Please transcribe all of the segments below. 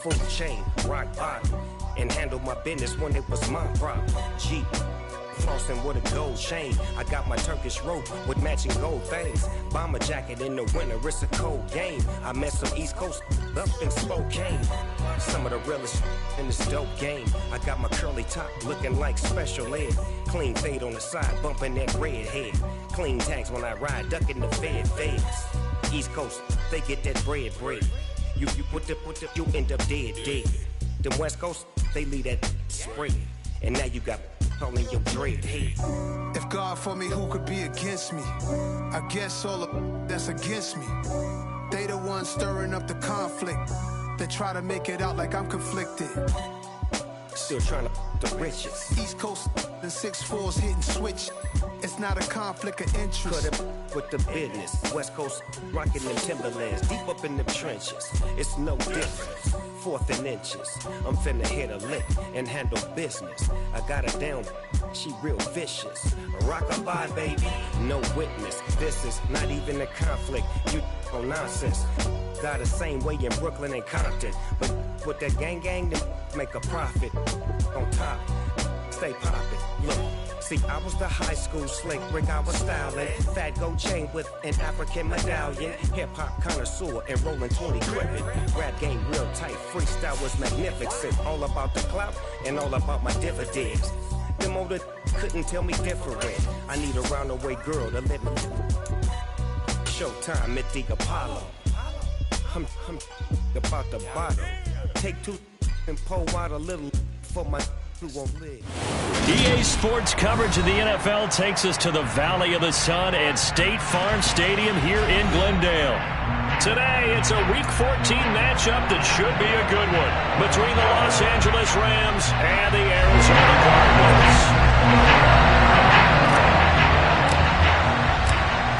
full chain, rock bottom, and handle my business when it was my problem. Jeep, flossing with a gold chain. I got my Turkish rope with matching gold things. Bomber jacket in the winter, it's a cold game. I met some East Coast up in Spokane. Some of the realest in this dope game. I got my curly top looking like special ed. Clean fade on the side, bumping that red head. Clean tags when I ride, ducking the feds. East Coast, they get that bread. You you end up dead. Them West Coast, they leave that spread. And now you got all in your dread head. If God for me, who could be against me? I guess all of that's against me. They the ones stirring up the conflict. They try to make it out like I'm conflicted. Still trying to the riches. East Coast and 6'4's hitting switch. It's not a conflict of interest. Cut it with the business. West Coast rocking them Timberlands deep up in the trenches. It's no difference. Fourth and inches. I'm finna hit a lick and handle business. I got her down. She real vicious. Rock-a-bye, baby. No witness. This is not even a conflict. You on nonsense. Got the same way in Brooklyn and Compton. But with that gang, then make a profit. On top, stay poppin'. Look, see, I was the high school slick Rick, I was styling. Fat gold chain with an African medallion. Hip-hop connoisseur and rolling 20 gripping. Rap game real tight, freestyle was magnificent. All about the clout and all about my dividends. Them older couldn't tell me different. I need a round-away girl to let me. Showtime at the Apollo. I'm about the bottle. Take two and pull out a little for my who won't live. EA Sports coverage of the NFL takes us to the Valley of the Sun at State Farm Stadium here in Glendale. Today, it's a Week 14 matchup that should be a good one between the Los Angeles Rams and the Arizona Cardinals.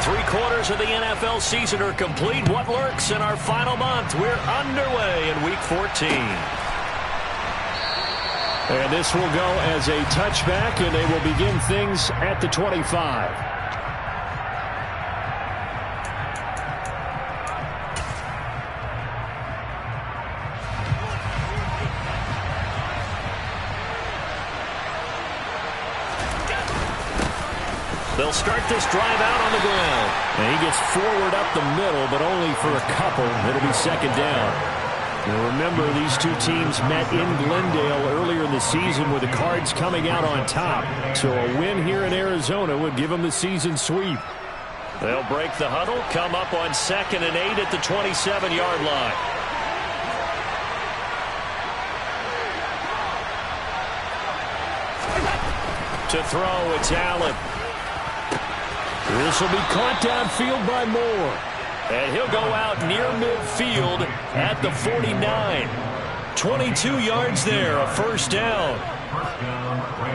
3/4 of the NFL season are complete. What lurks in our final month? We're underway in Week 14. And this will go as a touchback, and they will begin things at the 25. They'll start this drive out on the ground. And he gets forward up the middle, but only for a couple. It'll be second down. Now remember, these two teams met in Glendale earlier in the season with the Cards coming out on top. So a win here in Arizona would give them the season sweep. They'll break the huddle, come up on 2nd and 8 at the 27-yard line. To throw, it's Allen. This will be caught downfield by Moore. And he'll go out near midfield at the 49. 22 yards there, a first down.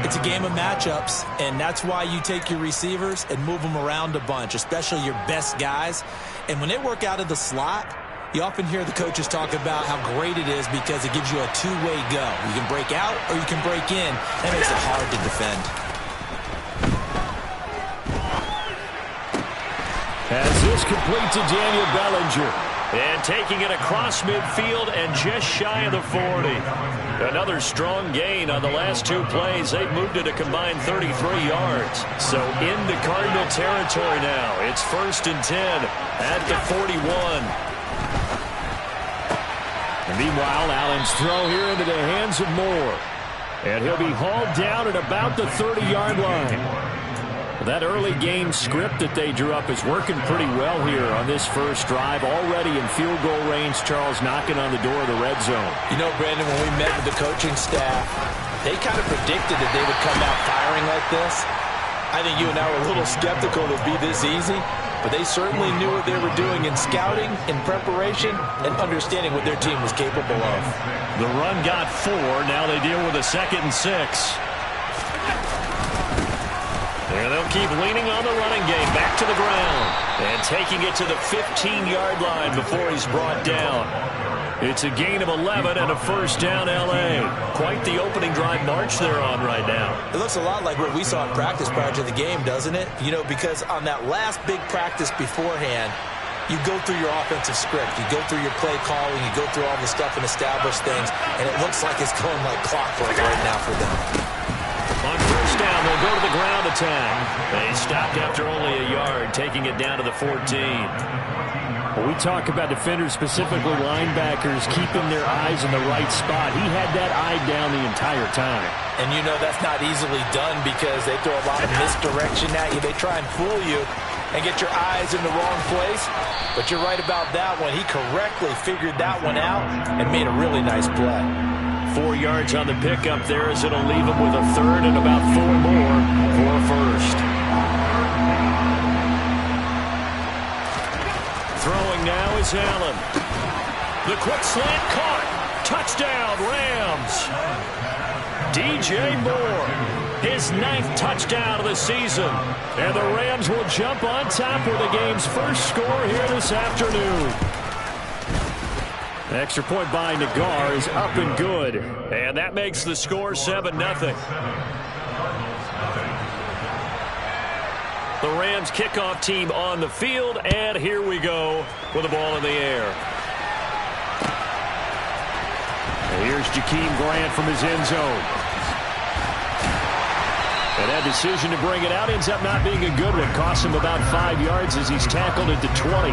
It's a game of matchups, and that's why you take your receivers and move them around a bunch, especially your best guys. And when they work out of the slot, you often hear the coaches talk about how great it is because it gives you a two-way go. You can break out or you can break in. That makes it hard to defend. As this complete to Daniel Bellinger. And taking it across midfield and just shy of the 40. Another strong gain on the last two plays. They've moved it a combined 33 yards. So into Cardinal territory now. It's 1st and 10 at the 41. And meanwhile, Allen's throw here into the hands of Moore. And he'll be hauled down at about the 30-yard line. That early game script that they drew up is working pretty well here on this first drive. Already in field goal range, Charles knocking on the door of the red zone. You know, Brandon, when we met with the coaching staff, they kind of predicted that they would come out firing like this. I think you and I were a little skeptical it would be this easy, but they certainly knew what they were doing in scouting, in preparation, and understanding what their team was capable of. The run got 4. Now they deal with a 2nd and 6. And they'll keep leaning on the running game back to the ground. And taking it to the 15-yard line before he's brought down. It's a gain of 11 and a first down, L.A. Quite the opening drive march they're on right now. It looks a lot like what we saw in practice prior to the game, doesn't it? You know, because on that last big practice beforehand, you go through your offensive script. You go through your play calling. You go through all the stuff and establish things, and it looks like it's going like clockwork right now for them. On first down, they'll go to the ground attack. They stopped after only a yard, taking it down to the 14. When we talk about defenders, specifically linebackers, keeping their eyes in the right spot, he had that eye down the entire time. And you know that's not easily done because they throw a lot of misdirection at you. They try and fool you and get your eyes in the wrong place. But you're right about that one. He correctly figured that one out and made a really nice play. 4 yards on the pickup there as it'll leave him with a third and about 4 more for a first. Throwing now is Allen. The quick slant caught. Touchdown, Rams. DJ Moore, his 9th touchdown of the season. And the Rams will jump on top with the game's first score here this afternoon. Extra point by Nagar is up and good. And that makes the score 7-0. The Rams kickoff team on the field, and here we go with the ball in the air. And here's Jakeem Grant from his end zone. And that decision to bring it out ends up not being a good one. Costs him about 5 yards as he's tackled at the 20.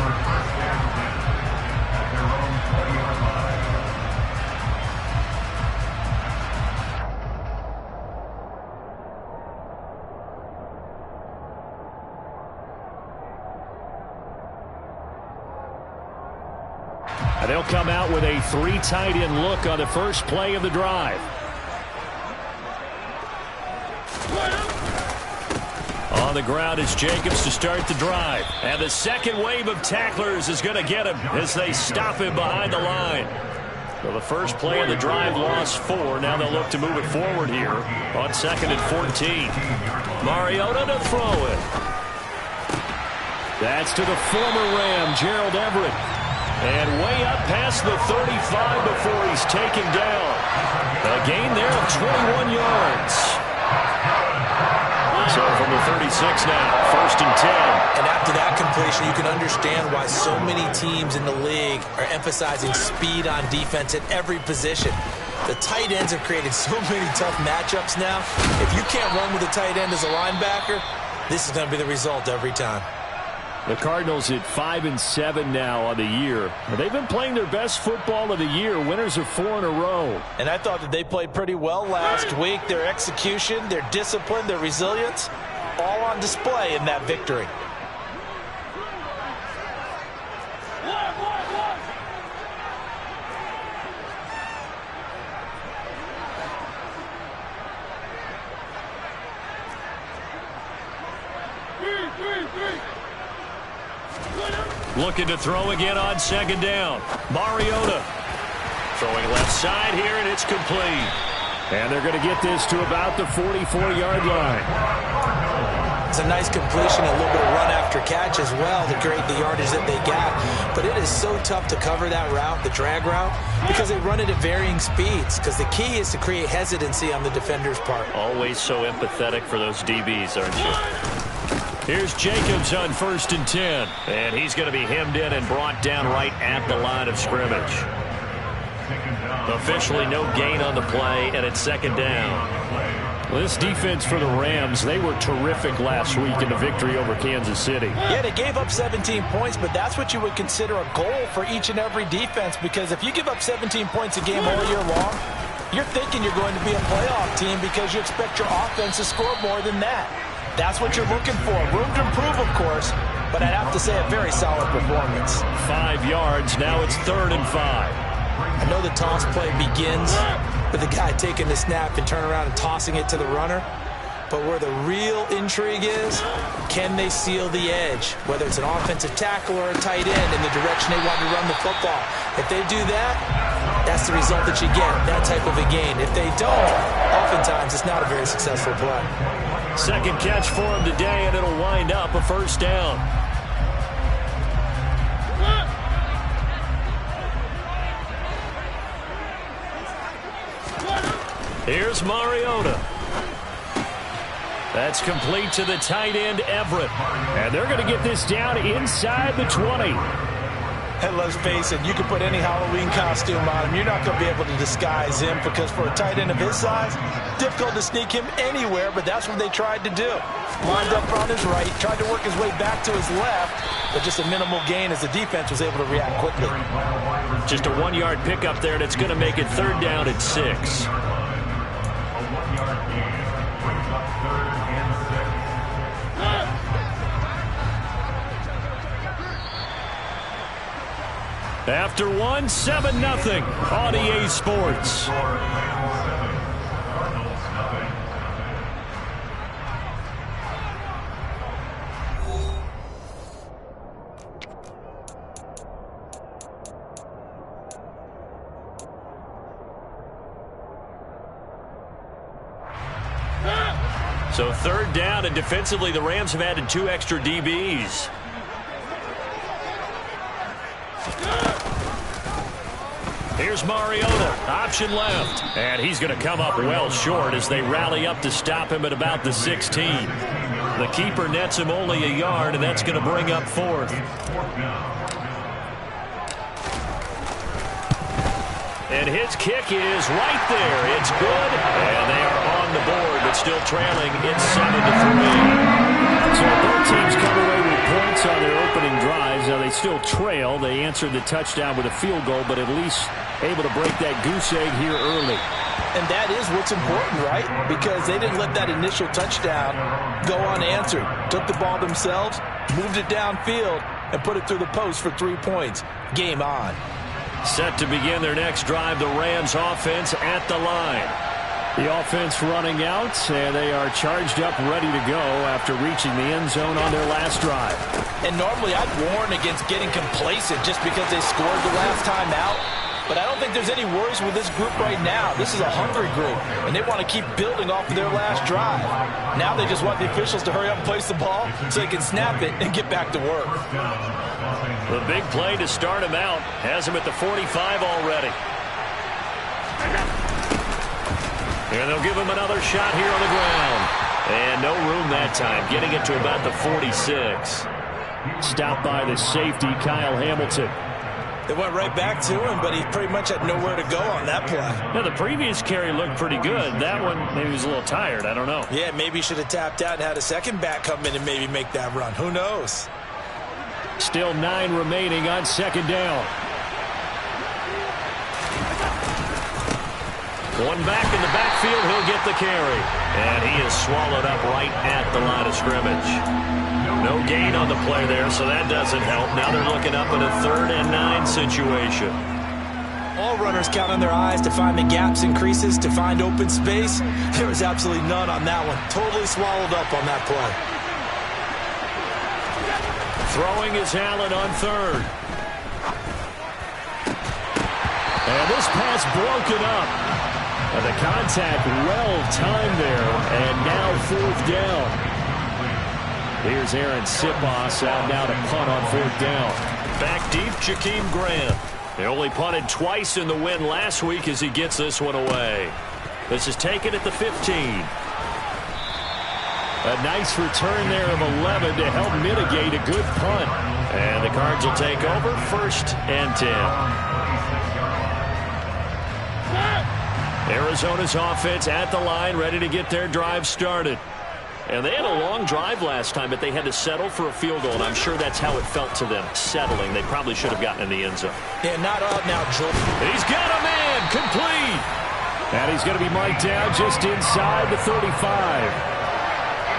And they'll come out with a 3 tight end look on the first play of the drive. On the ground is Jacobs to start the drive. And the second wave of tacklers is going to get him as they stop him behind the line. Well, the first play of the drive lost 4. Now they'll look to move it forward here on 2nd and 14. Mariota to throw it. That's to the former Ram, Gerald Everett. And way up past the 35 before he's taken down. A gain there of 21 yards. So from the 36 now, 1st and 10. And after that completion, you can understand why so many teams in the league are emphasizing speed on defense at every position. The tight ends have created so many tough matchups now. If you can't run with a tight end as a linebacker, this is going to be the result every time. The Cardinals at 5-7 now on the year. They've been playing their best football of the year. Winners of 4 in a row. And I thought that they played pretty well last week. Their execution, their discipline, their resilience, all on display in that victory. Looking to throw again on 2nd down. Mariota throwing left side here, and it's complete. And they're going to get this to about the 44-yard line. It's a nice completion, a little bit of run after catch as well to create the yardage that they got. But it is so tough to cover that route, the drag route, because they run it at varying speeds. Because the key is to create hesitancy on the defender's part. Always so empathetic for those DBs, aren't you? Here's Jacobs on 1st and 10. And he's going to be hemmed in and brought down right at the line of scrimmage. Officially no gain on the play, and it's 2nd down. Well, this defense for the Rams, they were terrific last week in the victory over Kansas City. Yeah, they gave up 17 points, but that's what you would consider a goal for each and every defense, because if you give up 17 points a game all year long, you're thinking you're going to be a playoff team because you expect your offense to score more than that. That's what you're looking for. Room to improve, of course, but I'd have to say a very solid performance. 5 yards. Now it's 3rd and 5. I know the toss play begins with the guy taking the snap and turn around and tossing it to the runner. But where the real intrigue is, can they seal the edge? Whether it's an offensive tackle or a tight end in the direction they want to run the football. If they do that, that's the result that you get, that type of a gain. If they don't, oftentimes it's not a very successful play. Second catch for him today, and it'll wind up a 1st down. Here's Mariota. That's complete to the tight end, Everett. And they're going to get this down inside the 20. And let's face it, you can put any Halloween costume on him. You're not going to be able to disguise him because for a tight end of his size, difficult to sneak him anywhere, but that's what they tried to do. Lined up on his right, tried to work his way back to his left, but just a minimal gain as the defense was able to react quickly. Just a 1-yard pickup there, and it's going to make it 3rd down at 6. After 1, 7-0 on EA Sports. So 3rd down, and defensively the Rams have added 2 extra DBs. Here's Mariota, option left. And he's going to come up well short as they rally up to stop him at about the 16. The keeper nets him only a yard, and that's going to bring up 4th. And his kick is right there. It's good, and they are on the board, but still trailing. It's 7-3. So both teams come away with points on their opening drives. Now they still trail. They answered the touchdown with a field goal, but at least able to break that goose egg here early. And that is what's important, right? Because they didn't let that initial touchdown go unanswered. Took the ball themselves, moved it downfield, and put it through the post for 3 points. Game on. Set to begin their next drive, the Rams offense at the line. The offense running out, and they are charged up, ready to go after reaching the end zone on their last drive. And normally I'd warn against getting complacent just because they scored the last time out. But I don't think there's any worries with this group right now. This is a hungry group, and they want to keep building off of their last drive. Now they just want the officials to hurry up and place the ball so they can snap it and get back to work. The big play to start him out has him at the 45 already. And they'll give him another shot here on the ground. And no room that time, getting it to about the 46. Stopped by the safety, Kyle Hamilton. They went right back to him, but he pretty much had nowhere to go on that play. Now, the previous carry looked pretty good. That one, maybe he was a little tired. I don't know. Yeah, maybe he should have tapped out and had a second back come in and maybe make that run. Who knows? Still 9 remaining on 2nd down. One back in the backfield, he'll get the carry. And he is swallowed up right at the line of scrimmage. No gain on the play there, so that doesn't help. Now they're looking up in a 3rd and 9 situation. All runners count on their eyes to find the gaps and creases, to find open space. There was absolutely none on that one. Totally swallowed up on that play. Throwing is Allen on 3rd. And this pass broken up. And the contact well timed there. And now 4th down. Here's Aaron Sipos out now to punt on 4th down. Back deep, Jakeem Grant. They only punted twice in the win last week as he gets this one away. This is taken at the 15. A nice return there of 11 to help mitigate a good punt. And the Cards will take over 1st and 10. Arizona's offense at the line, ready to get their drive started. And they had a long drive last time, but they had to settle for a field goal, and I'm sure that's how it felt to them, settling. They probably should have gotten in the end zone. Yeah, not out now, Joe. He's got a man, complete. And he's going to be marked down just inside the 35.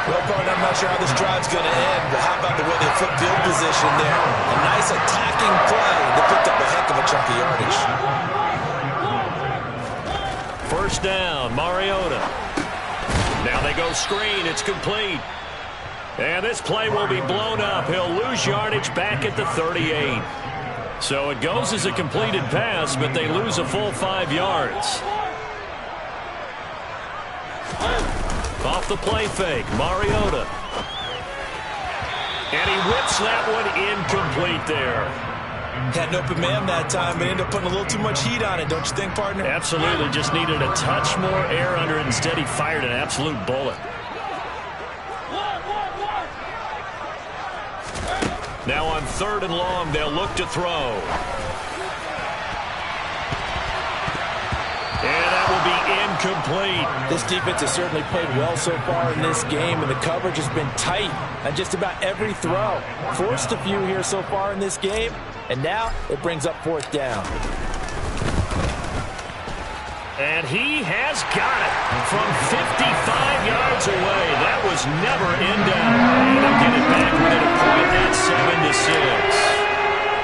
Well, partner, I'm not sure how this drive's going to end, but how about the way they flip field position there? A nice attacking play that picked up a heck of a chunk of yardage. 1st down, Mariota. Now they go screen. It's complete. And this play will be blown up. He'll lose yardage back at the 38. So it goes as a completed pass, but they lose a full 5 yards. Off the play fake, Mariota. And he whips that one incomplete there. Had an open man that time, but ended up putting a little too much heat on it, don't you think, partner? Absolutely. Just needed a touch more air under it. Instead, he fired an absolute bullet. 3rd and long. They'll look to throw. And that will be incomplete. This defense has certainly played well so far in this game, and the coverage has been tight on just about every throw. Forced a few here so far in this game, and now it brings up 4th down. And he has got it from 55 yards away. That was never in doubt. And they'll get it back within a point at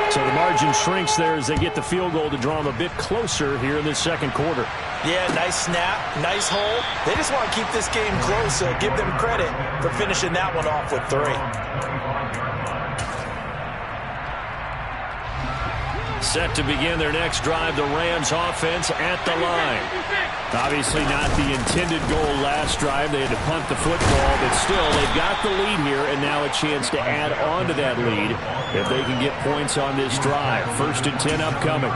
7-6. So the margin shrinks there as they get the field goal to draw them a bit closer here in this 2nd quarter. Yeah, nice snap, nice hold. They just want to keep this game close, so give them credit for finishing that one off with 3. Set to begin their next drive, the Rams offense at the line. Obviously not the intended goal last drive. They had to punt the football, but still they've got the lead here and now a chance to add on to that lead if they can get points on this drive. 1st and 10 upcoming.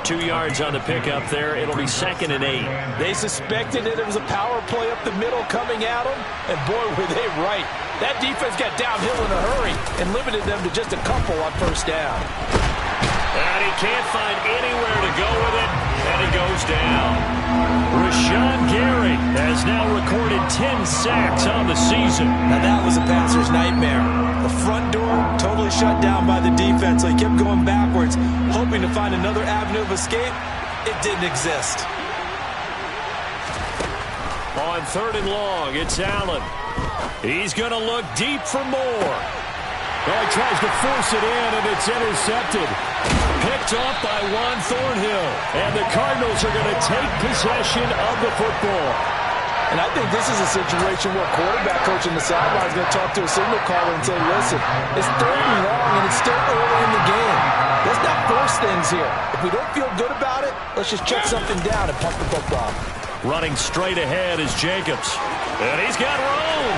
2 yards on the pickup there. It'll be 2nd and 8. They suspected that it was a power play up the middle coming at them, and boy, were they right. That defense got downhill in a hurry and limited them to just a couple on 1st down. And he can't find anywhere to go with it, and he goes down. Rashawn Gary has now recorded 10 sacks on the season. Now that was a passer's nightmare. The front door totally shut down by the defense, so he kept going backwards, hoping to find another avenue of escape. It didn't exist. On 3rd and long, it's Allen. He's going to look deep for more. Well, he tries to force it in, and it's intercepted. Picked off by Juan Thornhill. And the Cardinals are going to take possession of the football. And I think this is a situation where quarterback coach in the sideline is going to talk to a signal caller and say, listen, it's 3rd and long, and it's still early in the game. Let's not force things here. If we don't feel good about it, let's just check something down and punt the football. Running straight ahead is Jacobs. And he's got room.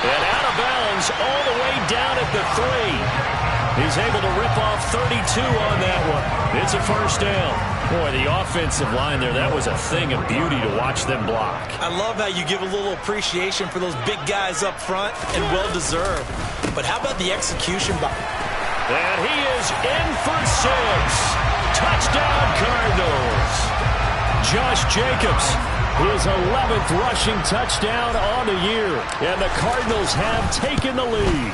And out of bounds all the way down at the 3. He's able to rip off 32 on that one. It's a 1st down. Boy, the offensive line there, that was a thing of beauty to watch them block. I love how you give a little appreciation for those big guys up front, and well-deserved. But how about the execution by... And he is in for 6. Touchdown, Cardinals. Josh Jacobs, his 11th rushing touchdown on the year. And the Cardinals have taken the lead.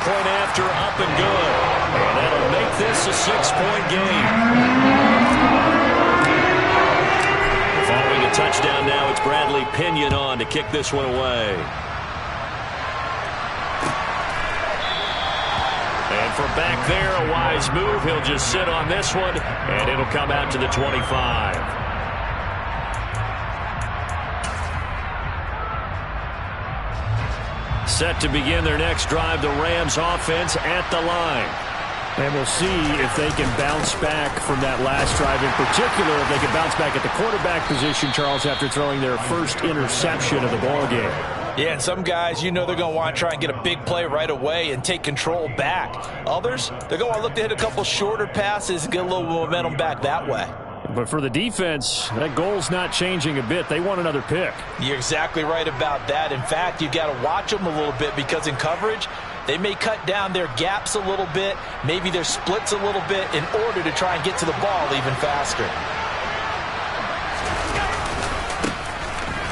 Point after, up and good. And that'll make this a 6-point game. Following a touchdown now, it's Bradley Pinion on to kick this one away. And from back there, a wise move. He'll just sit on this one, and it'll come out to the 25. Set to begin their next drive, the Rams offense at the line. And we'll see if they can bounce back from that last drive. In particular, if they can bounce back at the quarterback position, Charles, after throwing their first interception of the ballgame. Yeah, and some guys, you know they're going to want to try and get a big play right away and take control back. Others, they're going to look to hit a couple shorter passes and get a little momentum back that way. But for the defense, that goal's not changing a bit. They want another pick. You're exactly right about that. In fact, you've got to watch them a little bit because in coverage, they may cut down their gaps a little bit, maybe their splits a little bit in order to try and get to the ball even faster.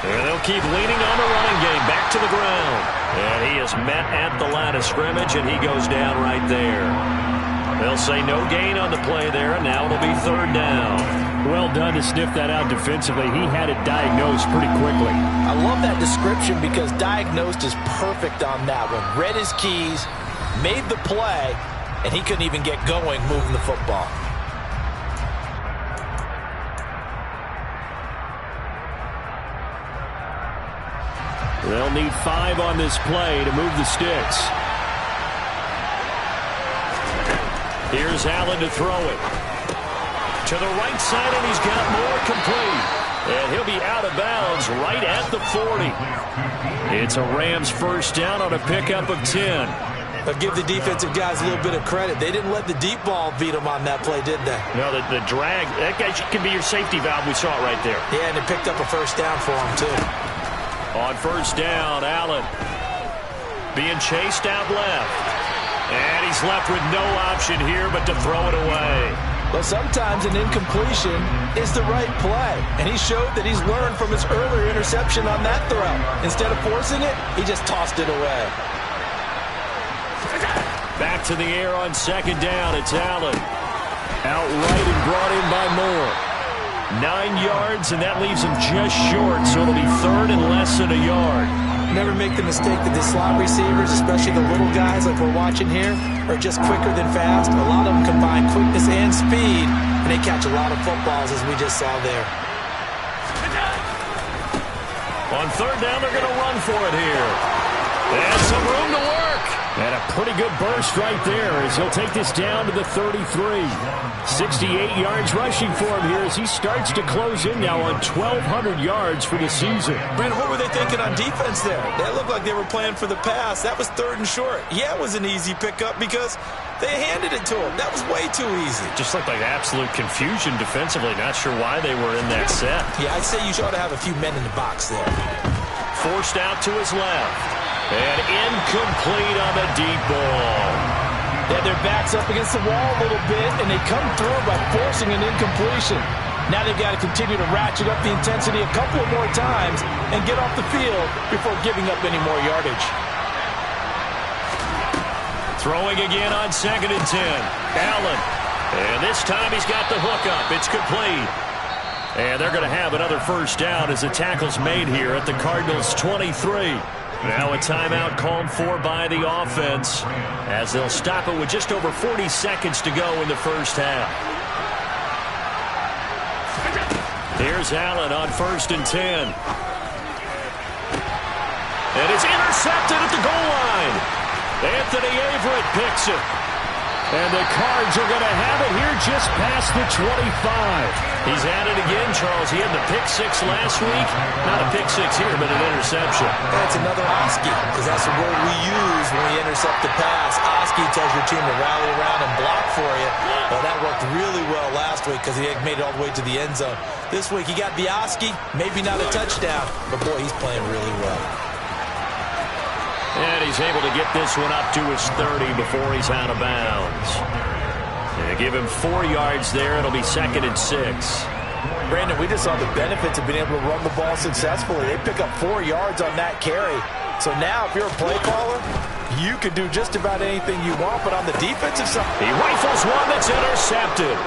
And they'll keep leaning on the running game back to the ground. And he is met at the line of scrimmage, and he goes down right there. They'll say no gain on the play there, and now it'll be 3rd down. Well done to sniff that out defensively. He had it diagnosed pretty quickly. I love that description because diagnosed is perfect on that one. Read his keys, made the play, and he couldn't even get going moving the football. They'll need 5 on this play to move the sticks. Here's Allen to throw it. To the right side, and he's got more complete. And he'll be out of bounds right at the 40. It's a Rams 1st down on a pickup of 10. But give the defensive guys a little bit of credit. They didn't let the deep ball beat them on that play, did they? No, the drag, that guy can be your safety valve. We saw it right there. Yeah, and it picked up a 1st down for him, too. On 1st down, Allen. being chased out left. And he's left with no option here but to throw it away. Well, sometimes an incompletion is the right play. And he showed that he's learned from his earlier interception on that throw. Instead of forcing it, he just tossed it away. Back to the air on second down. It's Allen. Outright and brought in by Moore. 9 yards, and that leaves him just short, so it'll be third and less than a yard. Never make the mistake that the slot receivers, especially the little guys like we're watching here, are just quicker than fast. A lot of them combine quickness and speed, and they catch a lot of footballs, as we just saw there. On third down, they're going to run for it here. And some room to work. And a pretty good burst right there as he'll take this down to the 33. 68 yards rushing for him here as he starts to close in now on 1,200 yards for the season. Brandon, what were they thinking on defense there? They looked like they were playing for the pass. That was third and short. Yeah, it was an easy pickup because they handed it to him. That was way too easy. Just looked like absolute confusion defensively. Not sure why they were in that set. Yeah, I'd say you ought to have a few men in the box there. Forced out to his left. And incomplete on the deep ball. Yeah, their backs up against the wall a little bit, and they come through by forcing an incompletion. Now they've got to continue to ratchet up the intensity a couple of more times and get off the field before giving up any more yardage. Throwing again on 2nd and 10. Allen. And this time he's got the hook up. It's complete. And they're going to have another first down as the tackle's made here at the Cardinals' 23. Now a timeout called for by the offense as they'll stop it with just over 40 seconds to go in the first half. Here's Allen on 1st and 10. And it's intercepted at the goal line. Anthony Averett picks it. And the Cards are going to have it here just past the 25. He's at it again, Charles. He had the pick six last week. Not a pick six here, but an interception. That's another Oski, because that's the word we use when we intercept the pass. Oski tells your team to rally around and block for you. Well, that worked really well last week because he had made it all the way to the end zone. This week he got the Oski, maybe not a touchdown, but boy, he's playing really well. And he's able to get this one up to his 30 before he's out of bounds. They give him 4 yards there. It'll be 2nd and 6. Brandon, we just saw the benefits of being able to run the ball successfully. They pick up 4 yards on that carry. So now, if you're a play caller, you can do just about anything you want. But on the defensive side, he rifles one that's intercepted.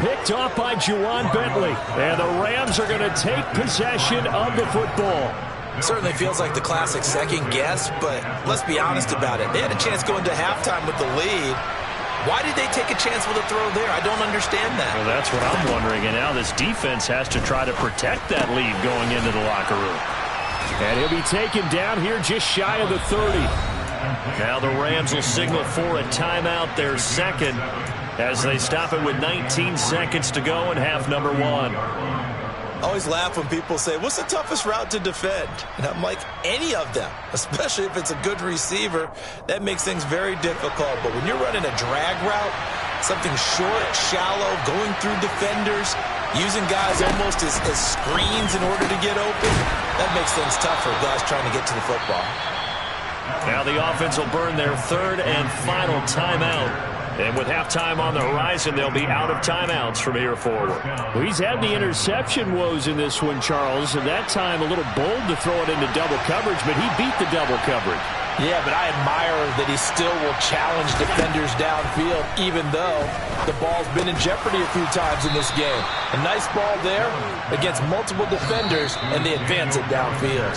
Picked off by Juwan Bentley. And the Rams are going to take possession of the football. Certainly feels like the classic second guess, but let's be honest about it. They had a chance going to halftime with the lead. Why did they take a chance with a throw there? I don't understand that. Well, that's what I'm wondering. And now this defense has to try to protect that lead going into the locker room. And he'll be taken down here just shy of the 30. Now the Rams will signal for a timeout, their second, as they stop it with 19 seconds to go in half number 1. I always laugh when people say, what's the toughest route to defend? And I'm like, any of them, especially if it's a good receiver. That makes things very difficult. But when you're running a drag route, something short, shallow, going through defenders, using guys almost as screens in order to get open, that makes things tough for guys trying to get to the football. Now the offense will burn their third and final timeout. And with halftime on the horizon, they'll be out of timeouts from here forward. Well, he's had the interception woes in this one, Charles, and that time a little bold to throw it into double coverage, but he beat the double coverage. Yeah, but I admire that he still will challenge defenders downfield, even though the ball's been in jeopardy a few times in this game. A nice ball there against multiple defenders, and they advance it downfield.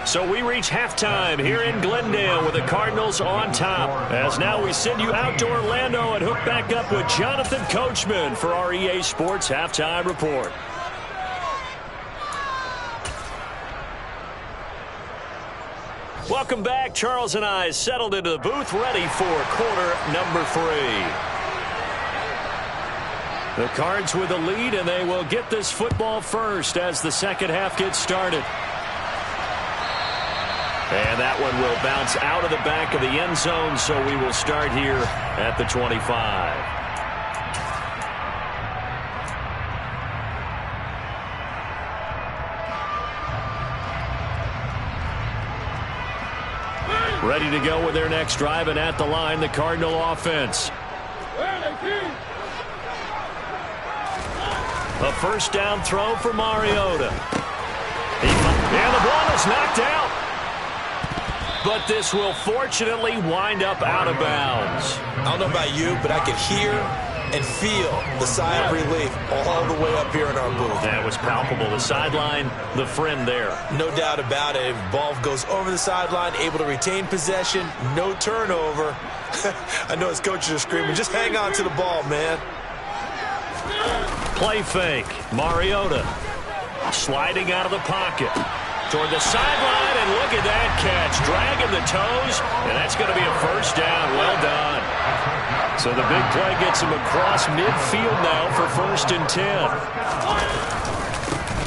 So we reach halftime here in Glendale with the Cardinals on top. As now we send you out to Orlando and hook back up with Jonathan Coachman for our EA Sports Halftime Report. Welcome back. Charles and I settled into the booth, ready for quarter number 3. The Cards with the lead, and they will get this football first as the second half gets started. And that one will bounce out of the back of the end zone, so we will start here at the 25. Ready to go with their next drive, and at the line, the Cardinal offense. A first down throw for Mariota. And the ball is knocked out. But this will fortunately wind up out of bounds. I don't know about you, but I could hear and feel the sigh of relief all the way up here in our booth. That was palpable. The sideline, the friend there. No doubt about it. Ball goes over the sideline, able to retain possession, no turnover. I know his coaches are screaming, just hang on to the ball, man. Play fake. Mariota sliding out of the pocket toward the sideline, and look at that catch. Dragging the toes, and that's going to be a first down. Well done. So the big play gets him across midfield now for 1st and 10.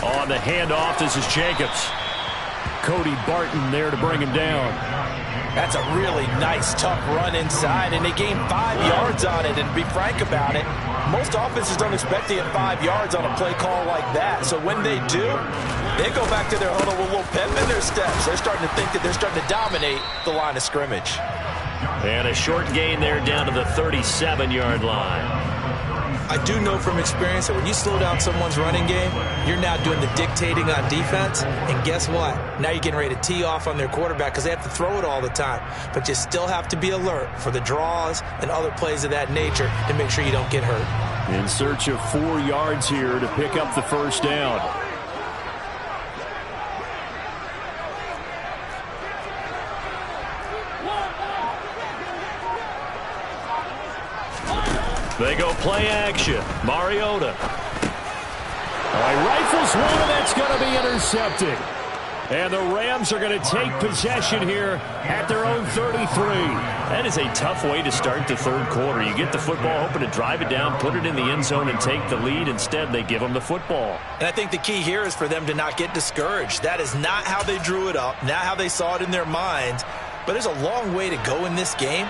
On the handoff, this is Jacobs. Cody Barton there to bring him down. That's a really nice, tough run inside, and they gained 5 yards on it. And to be frank about it, most offenses don't expect to get 5 yards on a play call like that. So when they do, they go back to their huddle with a little pep in their steps. They're starting to think that they're starting to dominate the line of scrimmage. And a short gain there down to the 37-yard line. I do know from experience that when you slow down someone's running game, you're now doing the dictating on defense. And guess what? Now you're getting ready to tee off on their quarterback because they have to throw it all the time. But you still have to be alert for the draws and other plays of that nature to make sure you don't get hurt. In search of 4 yards here to pick up the first down. They go play action. Mariota. Rifles one, and that's going to be intercepted. And the Rams are going to take possession here at their own 33. That is a tough way to start the third quarter. You get the football, hoping to drive it down, put it in the end zone, and take the lead. Instead, they give them the football. And I think the key here is for them to not get discouraged. That is not how they drew it up, not how they saw it in their minds. But there's a long way to go in this game.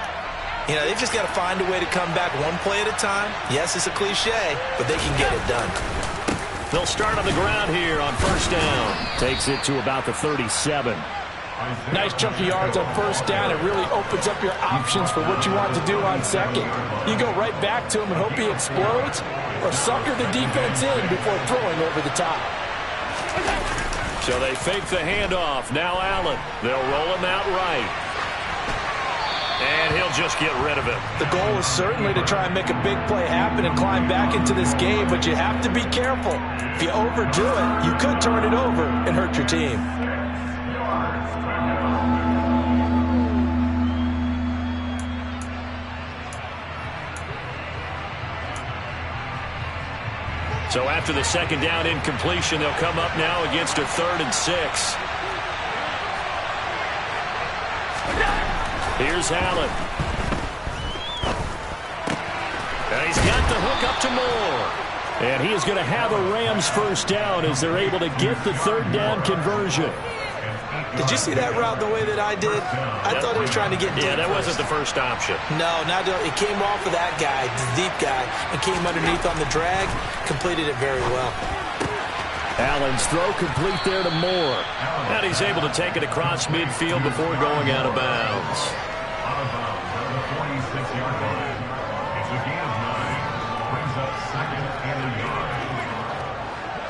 You know, they've just got to find a way to come back one play at a time. Yes, it's a cliche, but they can get it done. They'll start on the ground here on first down. Takes it to about the 37. Nice chunky yards on first down. It really opens up your options for what you want to do on second. You go right back to him and hope he explodes, or sucker the defense in before throwing over the top. So they fake the handoff. Now Allen. They'll roll him out right. And he'll just get rid of it. The goal is certainly to try and make a big play happen and climb back into this game, but you have to be careful. If you overdo it, you could turn it over and hurt your team. So after the second down incompletion, they'll come up now against a 3rd and 6. Here's Allen. And he's got the hook up to Moore. And he is going to have a Rams first down as they're able to get the 3rd down conversion. Did you see that route the way that I did? I thought he was trying to get deep. Yeah, that wasn't the first option. No, it came off of that guy, the deep guy, and came underneath on the drag, completed it very well. Allen's throw complete there to Moore. And he's able to take it across midfield before going out of bounds.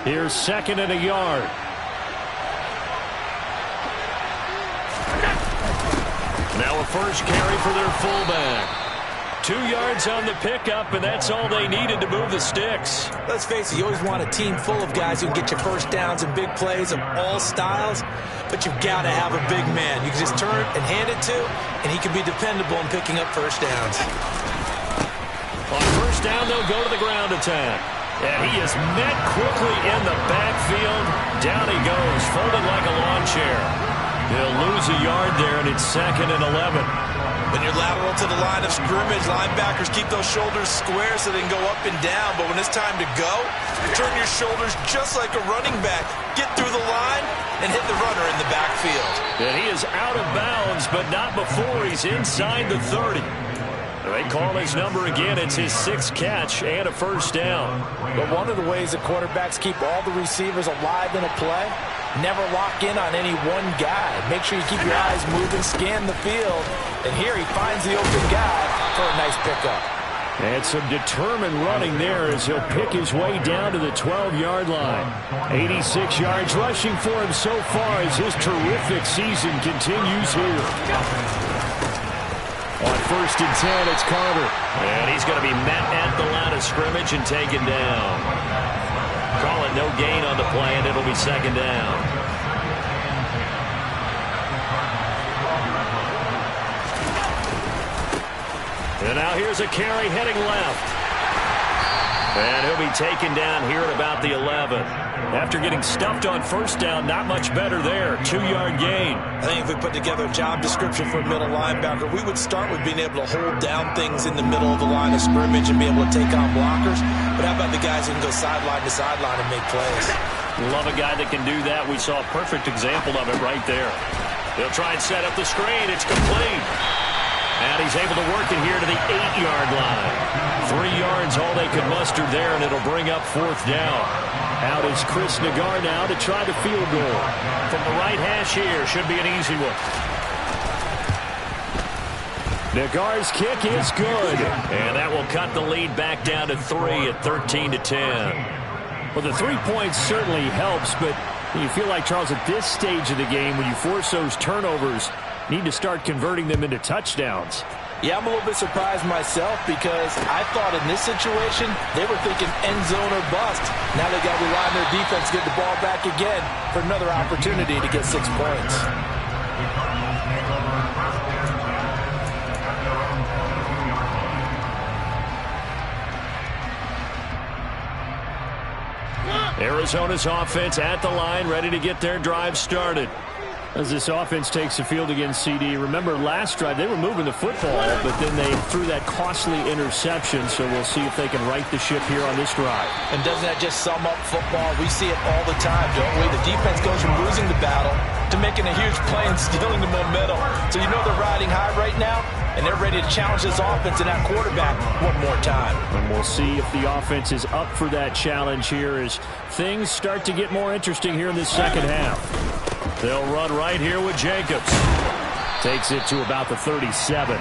Here's 2nd and a yard. Now a first carry for their fullback. 2 yards on the pickup, and that's all they needed to move the sticks. Let's face it, you always want a team full of guys who can get you first downs and big plays of all styles, but you've got to have a big man you can just turn and hand it to, and he can be dependable in picking up first downs. On first down, they'll go to the ground attack. And he is met quickly in the backfield. Down he goes, folded like a lawn chair. He'll lose a yard there, and it's 2nd and 11. When you're lateral to the line of scrimmage, linebackers keep those shoulders square so they can go up and down. But when it's time to go, turn your shoulders just like a running back. Get through the line and hit the runner in the backfield. And he is out of bounds, but not before he's inside the 30. They call his number again. It's his 6th catch and a first down. But one of the ways that quarterbacks keep all the receivers alive in a play Never lock in on any one guy. Make sure you keep your eyes moving, scan the field. And here he finds the open guy for a nice pickup. And some determined running there as he'll pick his way down to the 12-yard line. 86 yards rushing for him so far as his terrific season continues here. On 1st and 10, it's Carter. And he's going to be met at the line of scrimmage and taken down. Call it no gain on the play, and it'll be 2nd down. And now here's a carry heading left. And he'll be taken down here at about the 11. After getting stuffed on 1st down, not much better there. 2-yard gain. I think if we put together a job description for a middle linebacker, we would start with being able to hold down things in the middle of the line of scrimmage and be able to take on blockers. But how about the guys who can go sideline to sideline and make plays? Love a guy that can do that. We saw a perfect example of it right there. They'll try and set up the screen. It's complete. And he's able to work it here to the 8-yard line. 3 yards, all they could muster there, and it'll bring up 4th down. Out is Chris Nagar now to try the field goal. From the right hash here, should be an easy one. Nagar's kick is good. And that will cut the lead back down to 3 at 13-10. Well, the 3 points certainly helps, but you feel like, Charles, at this stage of the game, when you force those turnovers, need to start converting them into touchdowns. Yeah, I'm a little bit surprised myself because I thought in this situation they were thinking end zone or bust. Now they got to rely on their defense to get the ball back again for another opportunity to get 6 points. Arizona's offense at the line, ready to get their drive started. As this offense takes the field against CD. Remember, last drive, they were moving the football, but then they threw that costly interception, so we'll see if they can right the ship here on this drive. And doesn't that just sum up football? We see it all the time, don't we? The defense goes from losing the battle to making a huge play and stealing the momentum. So you know they're riding high right now, and they're ready to challenge this offense and that quarterback one more time. And we'll see if the offense is up for that challenge here as things start to get more interesting here in the second half. They'll run right here with Jacobs. Takes it to about the 37.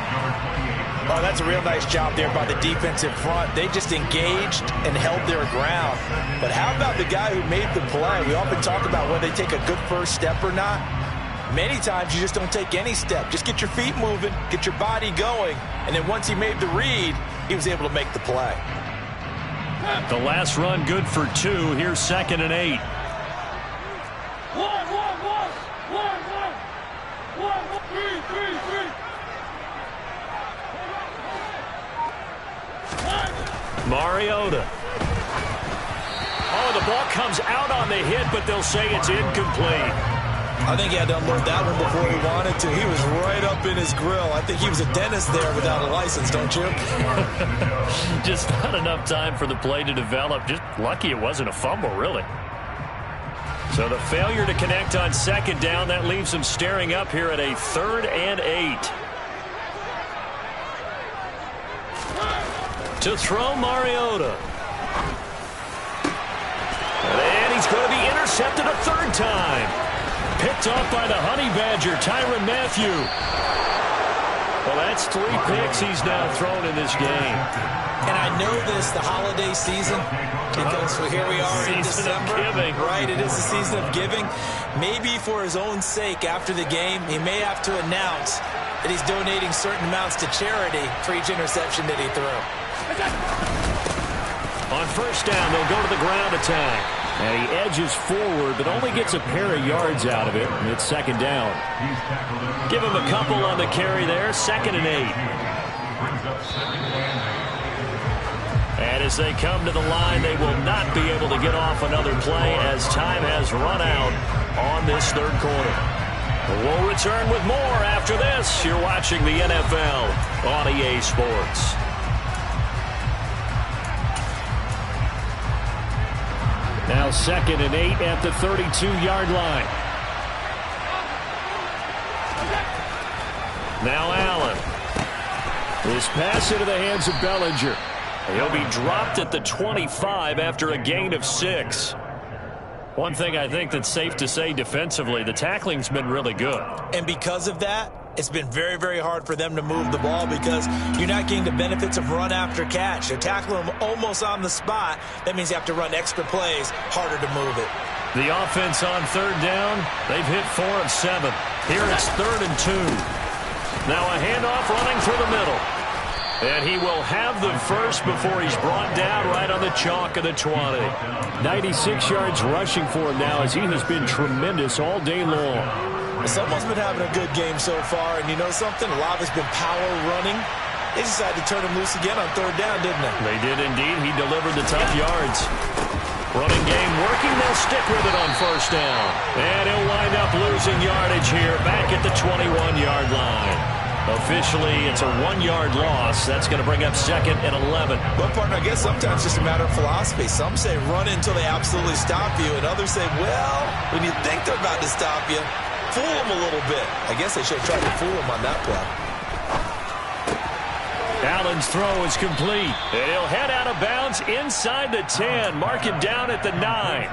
Oh, that's a real nice job there by the defense in front. They just engaged and held their ground. But how about the guy who made the play? We often talk about whether they take a good first step or not. Many times you just don't take any step. Just get your feet moving, get your body going, and then once he made the read, he was able to make the play. The last run good for 2. Here's 2nd and 8. Mariota. Oh, the ball comes out on the hit, but they'll say it's incomplete. I think he had to unload that one before he wanted to. He was right up in his grill. I think he was a dentist there without a license, don't you? Just not enough time for the play to develop. Just lucky it wasn't a fumble, really. So the failure to connect on 2nd down, that leaves them staring up here at a 3rd and 8. To throw Mariota. And he's going to be intercepted a 3rd time. Picked off by the Honey Badger, Tyrann Mathieu. Well, that's 3 picks he's now thrown in this game. And I know this, the holiday season, because here we are in December. Season of giving. Right, it is the season of giving. Maybe for his own sake after the game, he may have to announce that he's donating certain amounts to charity for each interception that he threw. On 1st down, they'll go to the ground attack. And he edges forward, but only gets a pair of yards out of it. And it's 2nd down. Give him a couple on the carry there. 2nd and 8. And as they come to the line, they will not be able to get off another play as time has run out on this 3rd quarter. We'll return with more after this. You're watching the NFL on EA Sports. Now 2nd and 8 at the 32-yard line. Now Allen. This pass into the hands of Bellinger. He'll be dropped at the 25 after a gain of 6. One thing I think that's safe to say defensively, the tackling's been really good. And because of that, it's been very, very hard for them to move the ball because you're not getting the benefits of run after catch. They're tackling them almost on the spot. That means you have to run extra plays, harder to move it. The offense on third down, they've hit 4 of 7. Here it's 3rd and 2. Now a handoff running through the middle. And he will have the first before he's brought down right on the chalk of the 20. 96 yards rushing for him now as he has been tremendous all day long. Someone's been having a good game so far, and you know something? A lot of it's been power running. They decided to turn him loose again on third down, didn't they? They did indeed. He delivered the tough yards. Running game working. They'll stick with it on first down. And he'll wind up losing yardage here back at the 21-yard line. Officially, it's a 1-yard loss. That's going to bring up 2nd and 11. But, partner, I guess sometimes it's just a matter of philosophy. Some say run until they absolutely stop you, and others say, well, when you think they're about to stop you, fool them a little bit. I guess they should have tried to fool them on that play. Allen's throw is complete. And he'll head out of bounds inside the 10. Mark him down at the 9.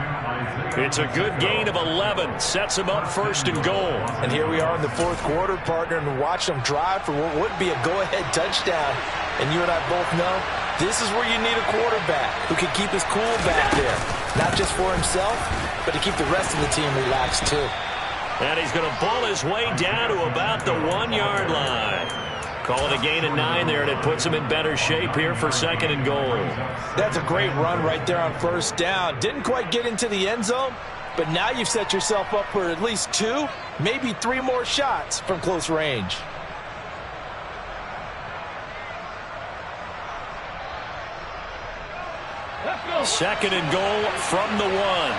It's a good gain of 11. Sets him up 1st and goal. And here we are in the 4th quarter, partner, and watch them drive for what would be a go-ahead touchdown. And you and I both know this is where you need a quarterback who can keep his cool back there. Not just for himself, but to keep the rest of the team relaxed too. And he's going to ball his way down to about the 1-yard line. Call it a gain of 9 there, and it puts him in better shape here for 2nd and goal. That's a great run right there on first down. Didn't quite get into the end zone, but now you've set yourself up for at least 2, maybe 3 more shots from close range. Second and goal from the 1.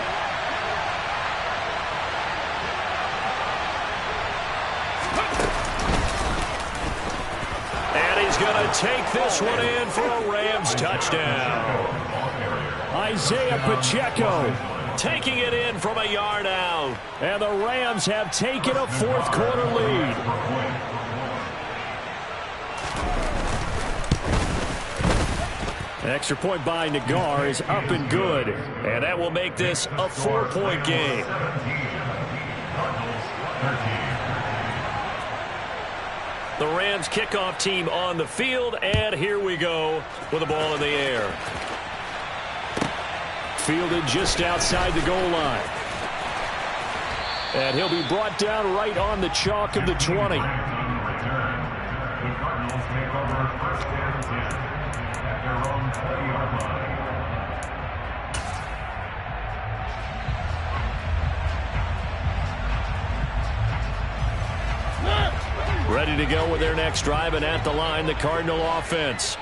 He's going to take this one in for a Rams touchdown. Isaiah Pacheco taking it in from a yard out. And the Rams have taken a 4th quarter lead. Extra point by Nagar is up and good. And that will make this a 4-point game. The Rams kickoff team on the field, and here we go with the ball in the air. Fielded just outside the goal line. And he'll be brought down right on the chalk of the 20. Ready to go with their next drive, and at the line, the Cardinal offense.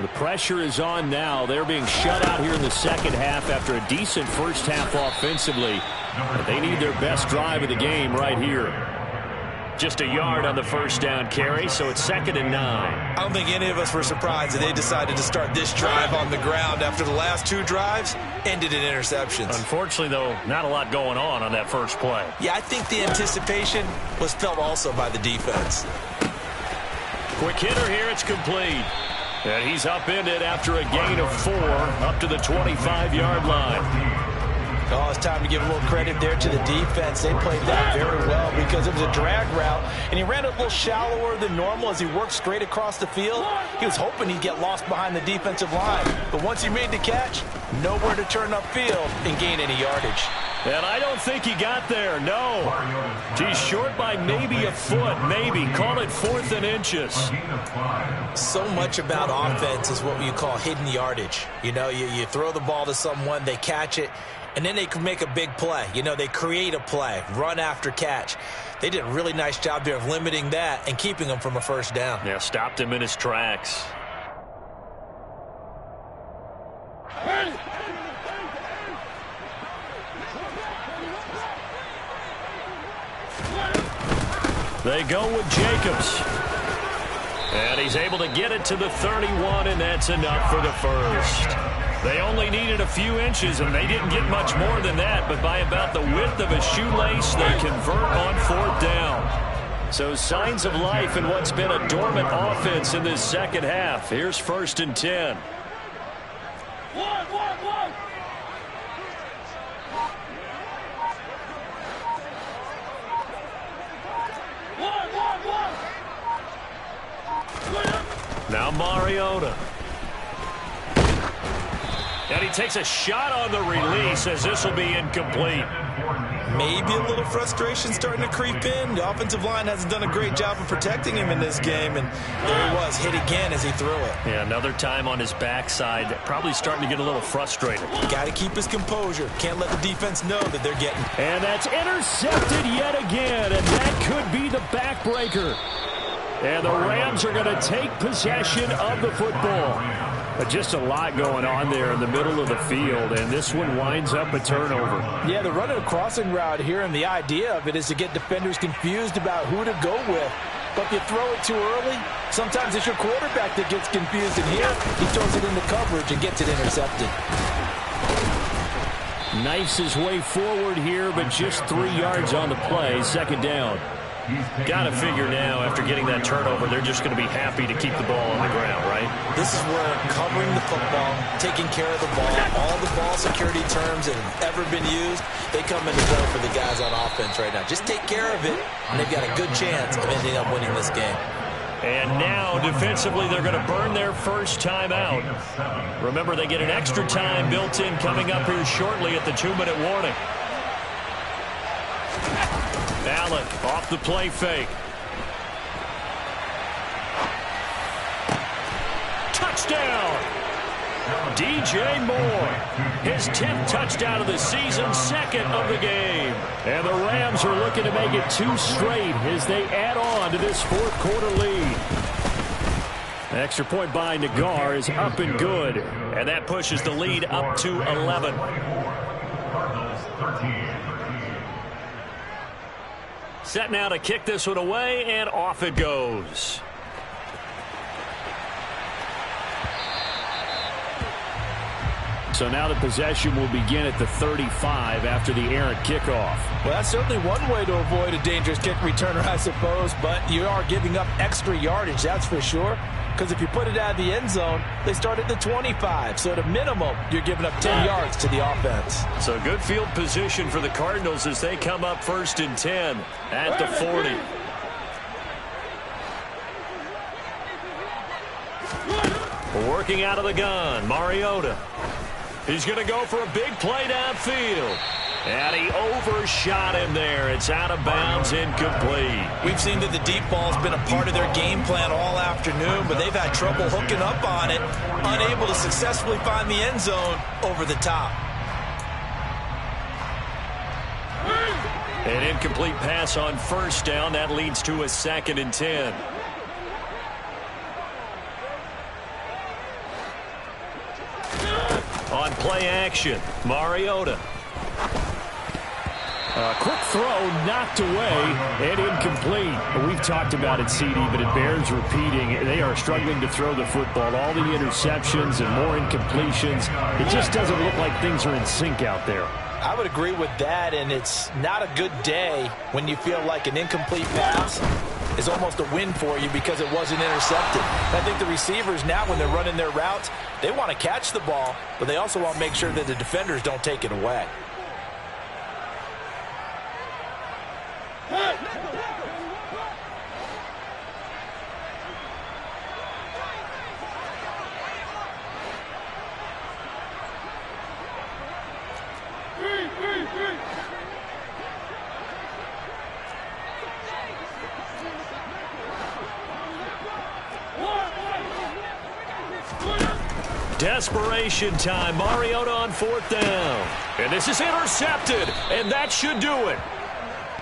The pressure is on now. They're being shut out here in the second half after a decent first half offensively. But they need their best drive of the game right here. Just a yard on the first down carry, so it's 2nd and 9. I don't think any of us were surprised that they decided to start this drive on the ground after the last 2 drives ended in interceptions. Unfortunately, though, not a lot going on that first play. Yeah, I think the anticipation was felt also by the defense. Quick hitter here, it's complete. And he's upended after a gain of 4 up to the 25-yard line. Oh, it's time to give a little credit there to the defense. They played that very well because it was a drag route, and he ran it a little shallower than normal as he worked straight across the field. He was hoping he'd get lost behind the defensive line. But once he made the catch, nowhere to turn upfield and gain any yardage. And I don't think he got there, no. He's short by maybe a foot, maybe. Call it 4th and inches. So much about offense is what you call hidden yardage. You know, you throw the ball to someone, they catch it, and then they can make a big play. You know, they create a play, run after catch. They did a really nice job there of limiting that and keeping him from a first down. Yeah, stopped him in his tracks. They go with Jacobs. And he's able to get it to the 31, and that's enough for the first. They only needed a few inches, and they didn't get much more than that, but by about the width of a shoelace, they convert on 4th down. So signs of life in what's been a dormant offense in this second half. Here's 1st and 10. Now Mariota. And he takes a shot on the release as this will be incomplete. Maybe a little frustration starting to creep in. The offensive line hasn't done a great job of protecting him in this game, and there he was, hit again as he threw it. Yeah, another time on his backside, probably starting to get a little frustrated. Got to keep his composure. Can't let the defense know that they're getting. And that's intercepted yet again, and that could be the backbreaker. And the Rams are going to take possession of the football. But just a lot going on there in the middle of the field, and this one winds up a turnover. Yeah, they're running a crossing route here, and the idea of it is to get defenders confused about who to go with. But if you throw it too early, sometimes it's your quarterback that gets confused, and here he throws it into coverage and gets it intercepted. Knifes his way forward here, but just 3 yards on the play. Second down. Got to figure now, after getting that turnover, they're just going to be happy to keep the ball on the ground, right? This is where covering the football, taking care of the ball, all the ball security terms that have ever been used, they come into play for the guys on offense right now. Just take care of it, and they've got a good chance of ending up winning this game. And now, defensively, they're going to burn their first time out. Remember, they get an extra time built in coming up here shortly at the 2-minute warning. Allen off the play fake. Touchdown! DJ Moore, his 10th touchdown of the season, second of the game. And the Rams are looking to make it 2 straight as they add on to this fourth quarter lead. Extra point by Nagar is up and good. And that pushes the lead up to 11. Set now to kick this one away, and off it goes. So now the possession will begin at the 35 after the errant kickoff. Well, that's certainly one way to avoid a dangerous kick returner, I suppose, but you are giving up extra yardage, that's for sure. Because if you put it out of the end zone, they start at the 25. So at a minimum, you're giving up 10 yards to the offense. So good field position for the Cardinals as they come up 1st and 10 at the 40. Working out of the gun, Mariota. He's going to go for a big play downfield. And he overshot him there. It's out of bounds, incomplete. We've seen that the deep ball's been a part of their game plan all afternoon, but they've had trouble hooking up on it, unable to successfully find the end zone over the top. An incomplete pass on first down. That leads to a 2nd and 10. On play action, Mariota. Quick throw knocked away and incomplete. We've talked about it, CD, but it bears repeating. They are struggling to throw the football. All the interceptions and more incompletions. It just doesn't look like things are in sync out there. I would agree with that, and it's not a good day when you feel like an incomplete pass is almost a win for you because it wasn't intercepted. I think the receivers now, when they're running their routes, they want to catch the ball, but they also want to make sure that the defenders don't take it away. Desperation time. Mariota on 4th down. And this is intercepted. And that should do it.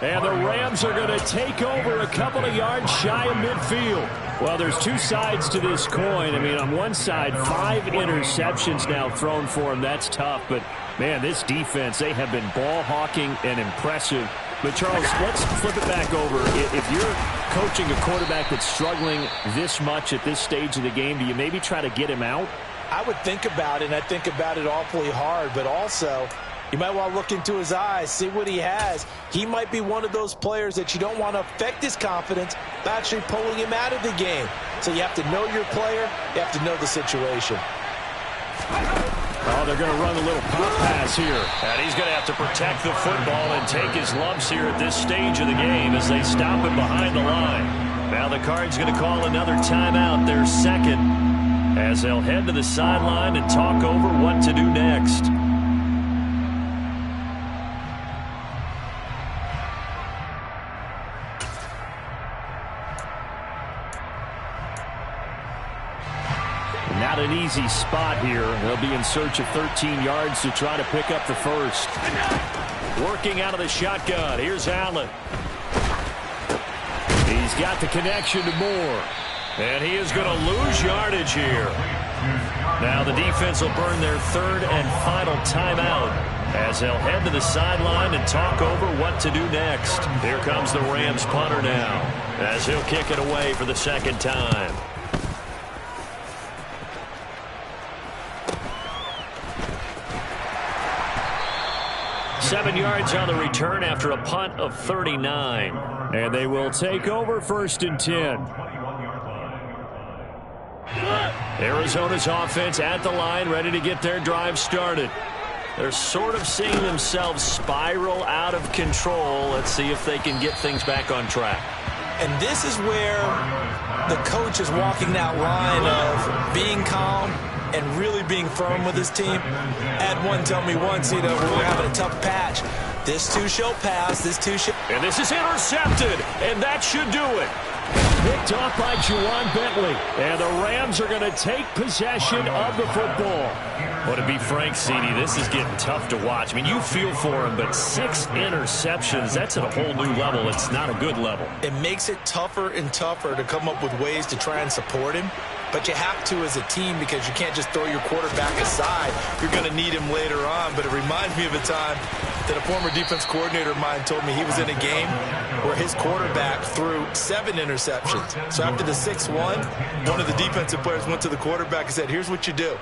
And the Rams are going to take over a couple of yards shy of midfield. Well, there's 2 sides to this coin. I mean, on one side, 5 interceptions now thrown for him. That's tough. But, man, this defense, they have been ball hawking and impressive. But, Charles, let's flip it back over. If you're coaching a quarterback that's struggling this much at this stage of the game, do you maybe try to get him out? I would think about it, and I think about it awfully hard, but also you might want to look into his eyes, see what he has. He might be one of those players that you don't want to affect his confidence by actually pulling him out of the game. So you have to know your player. You have to know the situation. Oh, they're going to run a little pop pass here. And he's going to have to protect the football and take his lumps here at this stage of the game as they stop him behind the line. Now the Cards going to call another timeout, their second, as they'll head to the sideline and talk over what to do next. Not an easy spot here. They'll be in search of 13 yards to try to pick up the first. Working out of the shotgun. Here's Allen. He's got the connection to Moore. And he is going to lose yardage here. Now the defense will burn their third and final timeout as they'll head to the sideline and talk over what to do next. Here comes the Rams punter now as he'll kick it away for the second time. Seven yards on the return after a punt of 39. And they will take over 1st and 10. Arizona's offense at the line, ready to get their drive started. They're sort of seeing themselves spiral out of control. Let's see if they can get things back on track. And this is where the coach is walking that line of being calm and really being firm with his team. Ed one told me once, we're having a tough patch. This too shall pass. This too shall. And this is intercepted, and that should do it. Picked off by Juwan Bentley. And the Rams are going to take possession of the football. Well, to be frank, CD, this is getting tough to watch. I mean, you feel for him, but 6 interceptions, that's at a whole new level. It's not a good level. It makes it tougher and tougher to come up with ways to try and support him. But you have to as a team because you can't just throw your quarterback aside. You're going to need him later on. But it reminds me of a time that a former defense coordinator of mine told me he was in a game where his quarterback threw 7 interceptions. So after the 6-1, one of the defensive players went to the quarterback and said, here's what you do.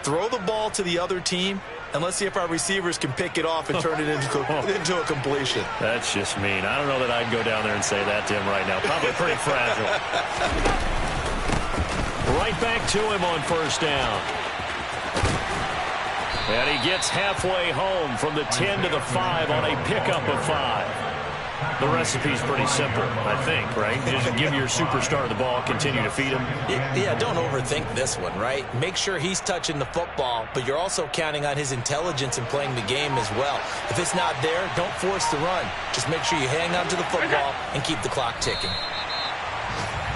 Throw the ball to the other team, and let's see if our receivers can pick it off and turn it into a completion. That's just mean. I don't know that I'd go down there and say that to him right now. Probably pretty fragile. Right back to him on 1st down. And he gets halfway home from the 10 to the 5 on a pickup of 5. The recipe's pretty simple, I think, right? Just give your superstar the ball, continue to feed him. Yeah, don't overthink this one, right? Make sure he's touching the football, but you're also counting on his intelligence in playing the game as well. If it's not there, don't force the run. Just make sure you hang on to the football and keep the clock ticking.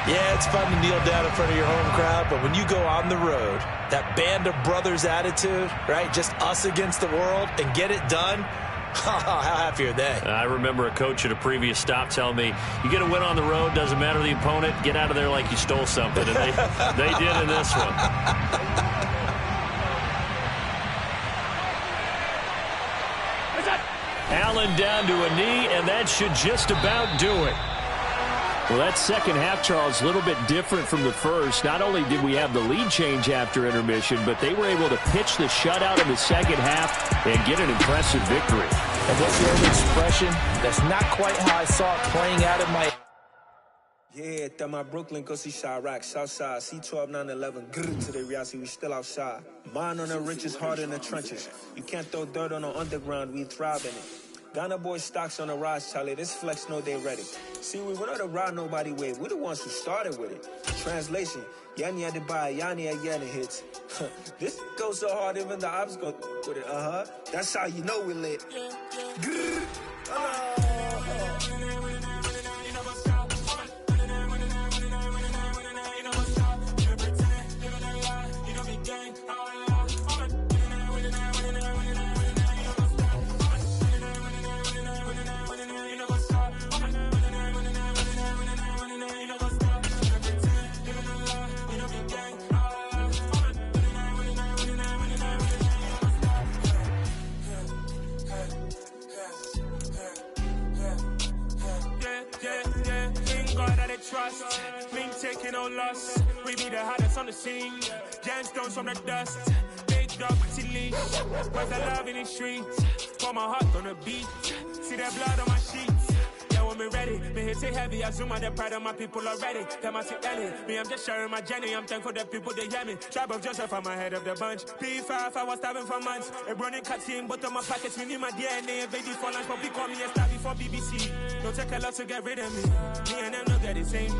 Yeah, it's fun to kneel down in front of your home crowd, but when you go on the road, that band of brothers attitude, right? Just us against the world and get it done. How happy are they? I remember a coach at a previous stop telling me, you get a win on the road, doesn't matter the opponent, get out of there like you stole something. And they did in this one. Allen down to a knee, and that should just about do it. Well, that second half, Charles, a little bit different from the first. Not only did we have the lead change after intermission, but they were able to pitch the shutout in the second half and get an impressive victory. And what's the old expression? That's not quite how I saw it playing out in my... Yeah, that my Brooklyn, go see Chirac, Southside, C12, 911, grrr, to the reality, we still outside. Mine on the riches, hard in the trenches. You can't throw dirt on the underground, we thrive in it. Ghana boys stocks on the rise, Charlie. This flex know they ready. See, we went on the ride nobody wave. We're the ones who started with it. Translation, Yanni had to buy, Yanni had Yanni hits. This goes so hard, even the ops go with it. That's how you know we lit. Trust, we ain't taking no loss. We be the hottest on the scene. Gemstones from the dust. Big dog, pretty leash. Where's the love in the streets? Pour my heart on the beat. See that blood on my sheets. Yeah, when we ready, me hit it heavy. I zoom out the pride of my people already. Them I see Ellie. Me, I'm just sharing my journey. I'm thankful that people they hear me. Tribe of Joseph, I'm ahead of the bunch. P5, I was starving for months. A running cut team, but on my pockets, we need my DNA. Baby for lunch, but we call me a star before BBC. Don't take a lot to get rid of me. Me and them don't get the same.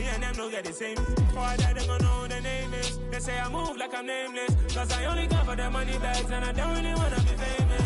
Me and them don't get the same. For that, they gonna know who the name is. They say I move like I'm nameless. Cause I only come for the money bags and I don't really wanna be famous.